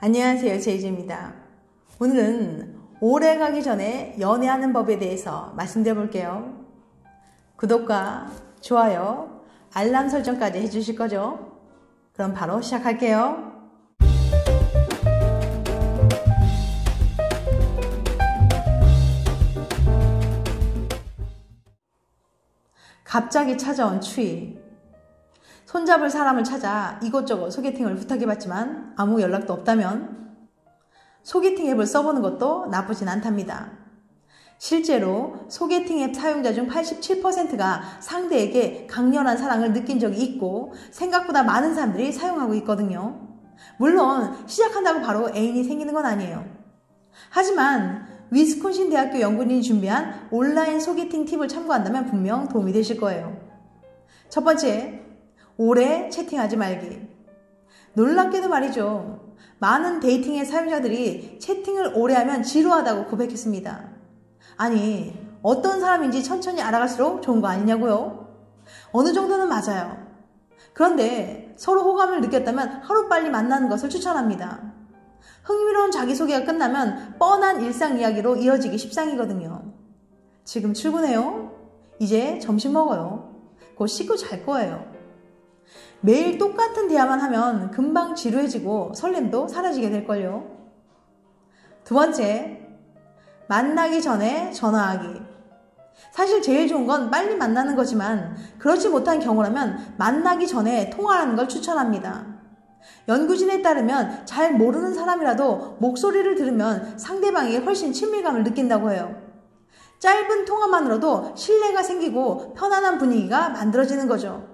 안녕하세요, 제이지입니다. 오늘은 오래 가기 전에 연애하는 법에 대해서 말씀드려 볼게요. 구독과 좋아요, 알람 설정까지 해주실 거죠? 그럼 바로 시작할게요. 갑자기 찾아온 추위. 손잡을 사람을 찾아 이곳저곳 소개팅을 부탁해봤지만 아무 연락도 없다면 소개팅 앱을 써보는 것도 나쁘진 않답니다. 실제로 소개팅 앱 사용자 중 87%가 상대에게 강렬한 사랑을 느낀 적이 있고 생각보다 많은 사람들이 사용하고 있거든요. 물론 시작한다고 바로 애인이 생기는 건 아니에요. 하지만 위스콘신 대학교 연구진이 준비한 온라인 소개팅 팁을 참고한다면 분명 도움이 되실 거예요. 첫 번째, 오래 채팅하지 말기. 놀랍게도 말이죠. 많은 데이팅 앱 사용자들이 채팅을 오래 하면 지루하다고 고백했습니다. 아니, 어떤 사람인지 천천히 알아갈수록 좋은 거 아니냐고요? 어느 정도는 맞아요. 그런데 서로 호감을 느꼈다면 하루빨리 만나는 것을 추천합니다. 흥미로운 자기소개가 끝나면 뻔한 일상 이야기로 이어지기 십상이거든요. 지금 출근해요? 이제 점심 먹어요. 곧 씻고 잘 거예요. 매일 똑같은 대화만 하면 금방 지루해지고 설렘도 사라지게 될걸요. 두 번째, 만나기 전에 전화하기. 사실 제일 좋은 건 빨리 만나는 거지만 그렇지 못한 경우라면 만나기 전에 통화하는 걸 추천합니다. 연구진에 따르면 잘 모르는 사람이라도 목소리를 들으면 상대방에게 훨씬 친밀감을 느낀다고 해요. 짧은 통화만으로도 신뢰가 생기고 편안한 분위기가 만들어지는 거죠.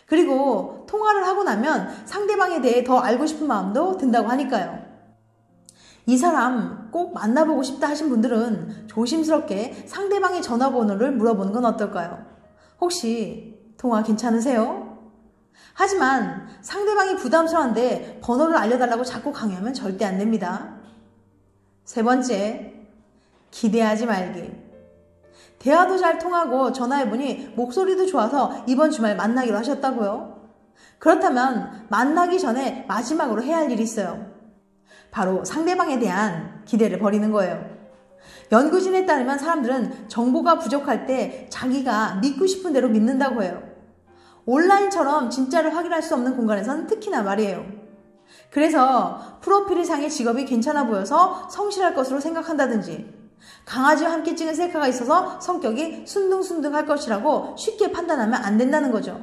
그리고 통화를 하고 나면 상대방에 대해 더 알고 싶은 마음도 든다고 하니까요. 이 사람 꼭 만나보고 싶다 하신 분들은 조심스럽게 상대방의 전화번호를 물어보는 건 어떨까요? 혹시 통화 괜찮으세요? 하지만 상대방이 부담스러운데 번호를 알려달라고 자꾸 강요하면 절대 안 됩니다. 세 번째, 기대하지 말기. 대화도 잘 통하고 전화해보니 목소리도 좋아서 이번 주말 만나기로 하셨다고요? 그렇다면 만나기 전에 마지막으로 해야 할 일이 있어요. 바로 상대방에 대한 기대를 버리는 거예요. 연구진에 따르면 사람들은 정보가 부족할 때 자기가 믿고 싶은 대로 믿는다고 해요. 온라인처럼 진짜를 확인할 수 없는 공간에서는 특히나 말이에요. 그래서 프로필상의 직업이 괜찮아 보여서 성실할 것으로 생각한다든지 강아지와 함께 찍은 셀카가 있어서 성격이 순둥순둥할 것이라고 쉽게 판단하면 안 된다는 거죠.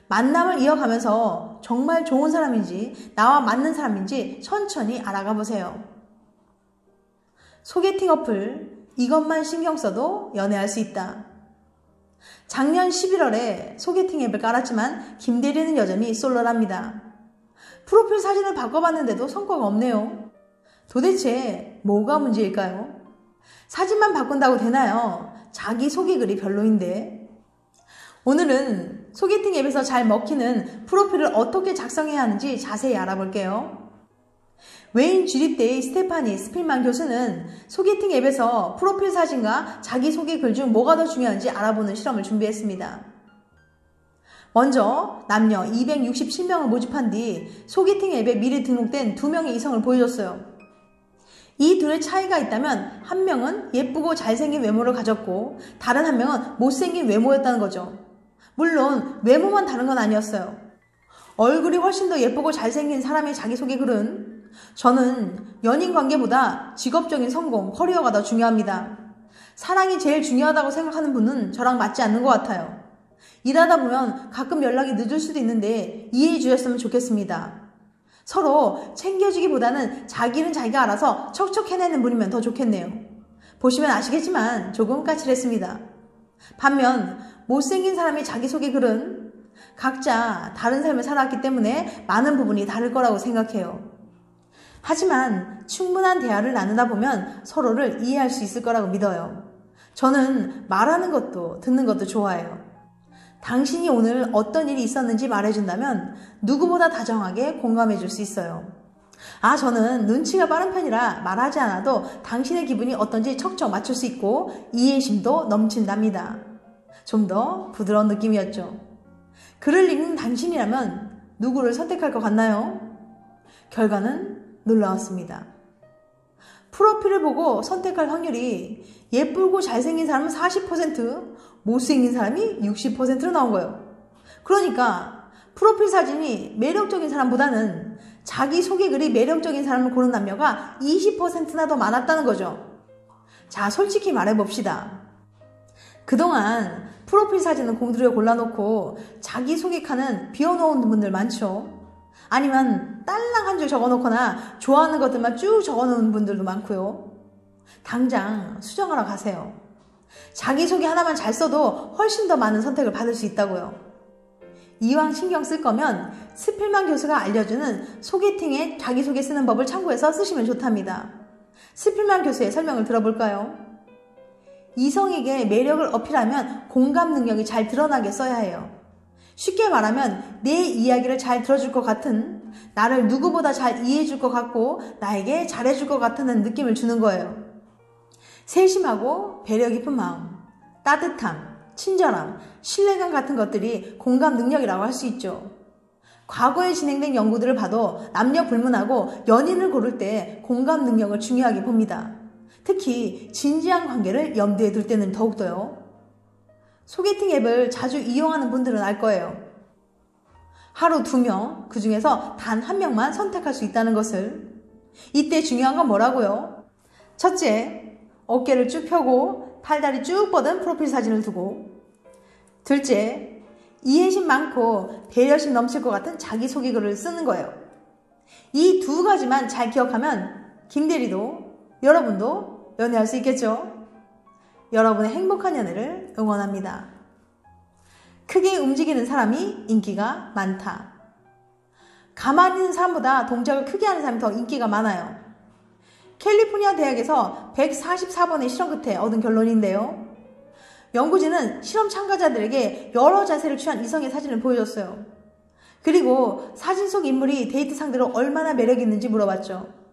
만남을 이어가면서 정말 좋은 사람인지 나와 맞는 사람인지 천천히 알아가 보세요. 소개팅 어플, 이것만 신경 써도 연애할 수 있다. 작년 11월에 소개팅 앱을 깔았지만 김대리는 여전히 솔로랍니다. 프로필 사진을 바꿔봤는데도 성과가 없네요. 도대체 뭐가 문제일까요? 사진만 바꾼다고 되나요? 자기소개글이 별로인데. 오늘은 소개팅 앱에서 잘 먹히는 프로필을 어떻게 작성해야 하는지 자세히 알아볼게요. 웨인 주립대의 스테파니 스필만 교수는 소개팅 앱에서 프로필 사진과 자기소개글 중 뭐가 더 중요한지 알아보는 실험을 준비했습니다. 먼저 남녀 267명을 모집한 뒤 소개팅 앱에 미리 등록된 2명의 이성을 보여줬어요. 이 둘의 차이가 있다면 한 명은 예쁘고 잘생긴 외모를 가졌고 다른 한 명은 못생긴 외모였다는 거죠. 물론 외모만 다른 건 아니었어요. 얼굴이 훨씬 더 예쁘고 잘생긴 사람의 자기소개글은 저는 연인 관계보다 직업적인 성공, 커리어가 더 중요합니다. 사랑이 제일 중요하다고 생각하는 분은 저랑 맞지 않는 것 같아요. 일하다 보면 가끔 연락이 늦을 수도 있는데 이해해 주셨으면 좋겠습니다. 서로 챙겨주기보다는 자기는 자기가 알아서 척척 해내는 분이면 더 좋겠네요. 보시면 아시겠지만 조금 까칠했습니다. 반면 못생긴 사람의 자기소개글은 각자 다른 삶을 살아왔기 때문에 많은 부분이 다를 거라고 생각해요. 하지만 충분한 대화를 나누다 보면 서로를 이해할 수 있을 거라고 믿어요. 저는 말하는 것도 듣는 것도 좋아해요. 당신이 오늘 어떤 일이 있었는지 말해준다면 누구보다 다정하게 공감해 줄 수 있어요. 저는 눈치가 빠른 편이라 말하지 않아도 당신의 기분이 어떤지 척척 맞출 수 있고 이해심도 넘친답니다. 좀 더 부드러운 느낌이었죠. 글을 읽는 당신이라면 누구를 선택할 것 같나요? 결과는 놀라웠습니다. 프로필을 보고 선택할 확률이 예쁘고 잘생긴 사람은 40%, 못생긴 사람이 60%로 나온 거예요. 그러니까 프로필 사진이 매력적인 사람보다는 자기소개 글이 매력적인 사람을 고른 남녀가 20%나 더 많았다는 거죠. 자, 솔직히 말해봅시다. 그동안 프로필 사진은 공들여 골라놓고 자기소개 칸은 비워놓은 분들 많죠. 아니면 딸랑 한 줄 적어놓거나 좋아하는 것들만 쭉 적어놓은 분들도 많고요. 당장 수정하러 가세요. 자기소개 하나만 잘 써도 훨씬 더 많은 선택을 받을 수 있다고요. 이왕 신경 쓸 거면 스필만 교수가 알려주는 소개팅에 자기소개 쓰는 법을 참고해서 쓰시면 좋답니다. 스필만 교수의 설명을 들어볼까요? 이성에게 매력을 어필하면 공감 능력이 잘 드러나게 써야 해요. 쉽게 말하면 내 이야기를 잘 들어줄 것 같은, 나를 누구보다 잘 이해해줄 것 같고 나에게 잘해줄 것 같은 느낌을 주는 거예요. 세심하고 배려 깊은 마음, 따뜻함, 친절함, 신뢰감 같은 것들이 공감 능력이라고 할 수 있죠. 과거에 진행된 연구들을 봐도 남녀 불문하고 연인을 고를 때 공감 능력을 중요하게 봅니다. 특히 진지한 관계를 염두에 둘 때는 더욱더요. 소개팅 앱을 자주 이용하는 분들은 알 거예요. 하루 2명, 그 중에서 단 1명만 선택할 수 있다는 것을. 이때 중요한 건 뭐라고요? 첫째, 어깨를 쭉 펴고 팔다리 쭉 뻗은 프로필 사진을 두고, 둘째, 이해심 많고 배려심 넘칠 것 같은 자기소개글을 쓰는 거예요. 이 2가지만 잘 기억하면 김대리도 여러분도 연애할 수 있겠죠? 여러분의 행복한 연애를 응원합니다. 크게 움직이는 사람이 인기가 많다. 가만히 있는 사람보다 동작을 크게 하는 사람이 더 인기가 많아요. 캘리포니아 대학에서 144번의 실험 끝에 얻은 결론인데요. 연구진은 실험 참가자들에게 여러 자세를 취한 이성의 사진을 보여줬어요. 그리고 사진 속 인물이 데이트 상대로 얼마나 매력이 있는지 물어봤죠.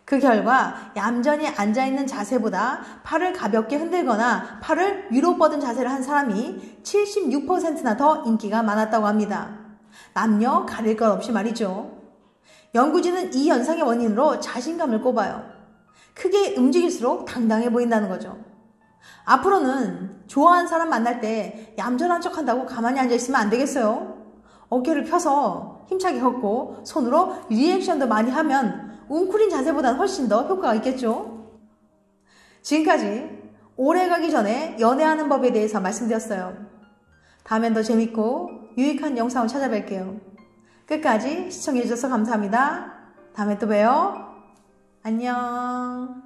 그 결과 얌전히 앉아있는 자세보다 팔을 가볍게 흔들거나 팔을 위로 뻗은 자세를 한 사람이 76%나 더 인기가 많았다고 합니다. 남녀 가릴 것 없이 말이죠. 연구진은 이 현상의 원인으로 자신감을 꼽아요. 크게 움직일수록 당당해 보인다는 거죠. 앞으로는 좋아하는 사람 만날 때 얌전한 척 한다고 가만히 앉아있으면 안 되겠어요. 어깨를 펴서 힘차게 걷고 손으로 리액션도 많이 하면 웅크린 자세보다는 훨씬 더 효과가 있겠죠. 지금까지 오래 가기 전에 연애하는 법에 대해서 말씀드렸어요. 다음엔 더 재밌고 유익한 영상을 찾아뵐게요. 끝까지 시청해주셔서 감사합니다. 다음에 또 봬요. 안녕.